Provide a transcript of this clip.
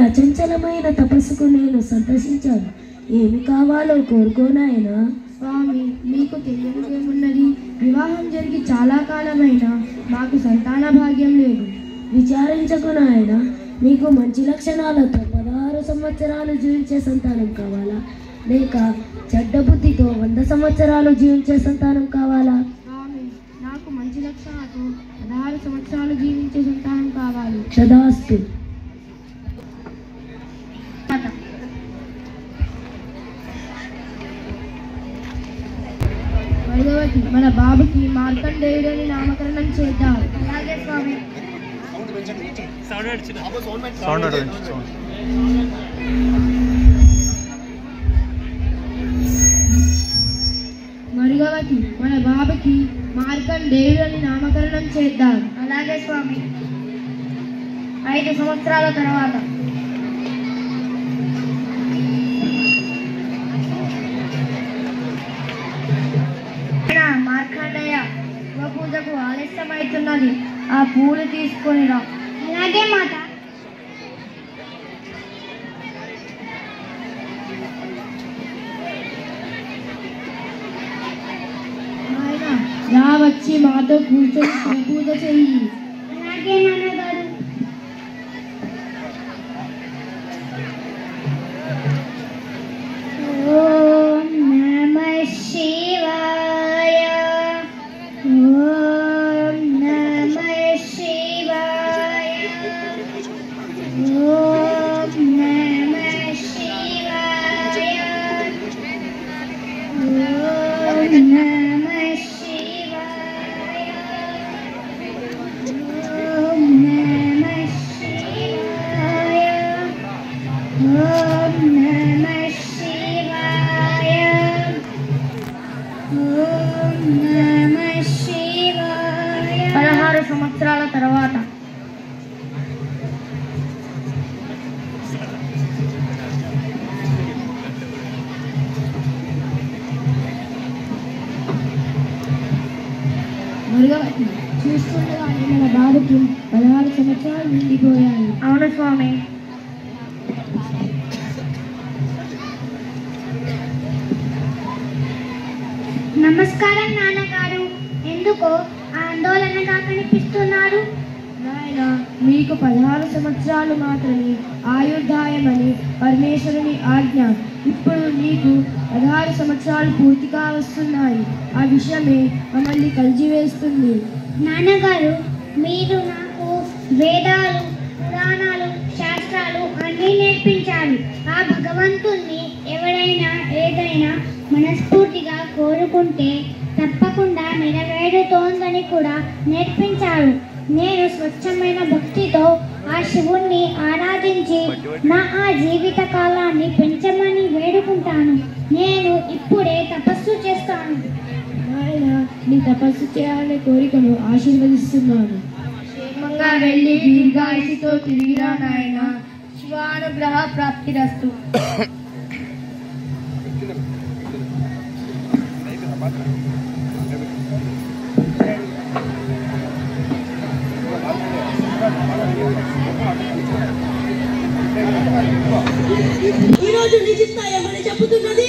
అచంచలమైన తపస్సుకు నేను సంతోషించాను. ఏమి కావాలో కోరుకోనాయనా. స్వామి, మీకు తెలియనిదేమున్నది? వివాహం జరిగి చాలా కాలమైనా మాకు సంతాన భాగ్యం లేదు. విచారించకు నాయన. మీకు మంచి లక్షణాలతో 16 సంవత్సరాలు జీవించే సంతానం కావాలా, లేక చెడ్డ బుద్ధితో 100 సంవత్సరాలు జీవించే సంతానం కావాలా? స్వామి, నాకు మంచి లక్షణాలతో 16 సంవత్సరాలు జీవించే సంతానం కావాలి. తదాస్తు. భగవతి, మన బాబుకి మార్కండేయుడని నామకరణం చేద్దాం. అలాగే స్వామి. మరుగవతి, మన బాబుకి మార్కండేయుడని నామకరణం చేద్దాం. అలాగే స్వామి. 5 సంవత్సరాల తర్వాత మార్కండేయ, పూజకు ఆలస్యమవుతున్నది. ఆ పూలు తీసుకొని రా. అలాగే మాత. రా, వచ్చి మాతో కూర్చొని పూజ చెయ్యి. అలాగే నాన్నగారు. ఓం నమః శివాయ. ఓం నమః శివాయ. ఓం నమః శివాయ. ఓం నమః శివాయ. ఓం నమః శివాయ. ఓం నమః శివాయ. ఓం నమః శివాయ. 16 సంవత్సరాల తర్వాత మరుగవతి, చూస్తుండగానే మన బాబుకి 16 సంవత్సరాలు నిండిపోయాయి. అవును స్వామి. నమస్కారం నాన్నగారు. ఎందుకో ఆందోళనగా కనిపిస్తున్నారు? నాయన, మీకు 16 సంవత్సరాలు మాత్రమే ఆయుర్దాయమని పరమేశ్వరుని ఆజ్ఞ. ఇప్పుడు నీకు 16 సంవత్సరాలు పూర్తిగా వస్తున్నాయి. ఆ విషయమే మమ్మల్ని కలిసివేస్తుంది. నాన్నగారు, మీరు నాకు వేదాలు, పురాణాలు, శాస్త్రాలు అన్నీ నేర్పించారు. ఆ భగవంతుణ్ణి ఎవరైనా ఏదైనా మనస్ఫూర్తిగా కోరుకుంటే తప్పకుండా నెరవేరుతోందని కూడా నేర్పించారు. నేను స్వచ్ఛమైన భక్తితో ఆ శివుణ్ణి ఆరాధించి నా జీవిత కాలాన్ని పెంచమని వేడుకుంటాను. నేను ఇప్పుడే తపస్సు చేస్తాను. నాయన, నీ తపస్సు చేయాలనే కోరికను ఆశీర్వదిస్తున్నాను. క్షేమంగా వెళ్ళి దీర్ఘాయుషుతో తిరిగిరా నాయన. శివానుగ్రహ ప్రాప్తిరస్తు. ఈరోజు నిజిత్త ఏమని చెబుతున్నది?